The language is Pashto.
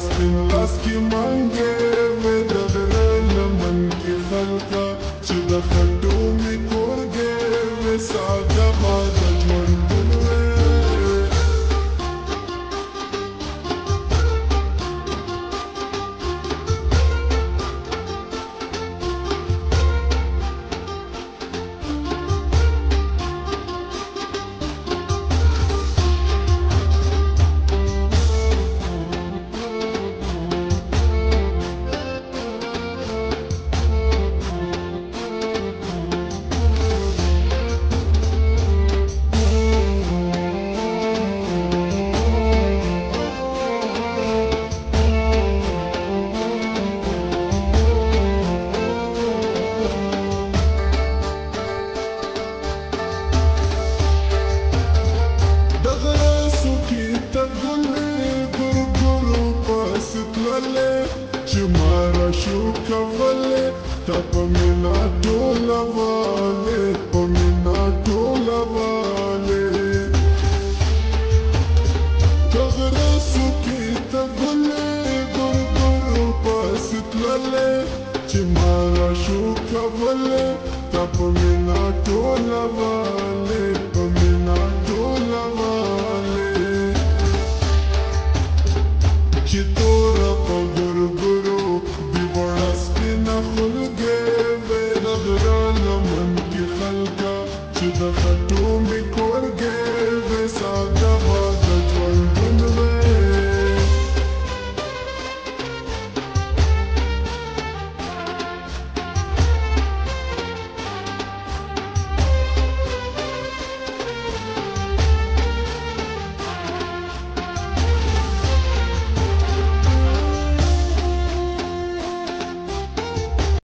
سپین لاس کې منګې وې د غره لمن کې خلکه چې د خټو مې کورګې وې ساده باده ژوندون وې چې مارا شو کولې تا په مینا ټوله والې په مینا ټوله والې دغره سوکې ته ګلې ګورګورو پاسې تللې چې مارا شو کولې تا په مینا ټوله والې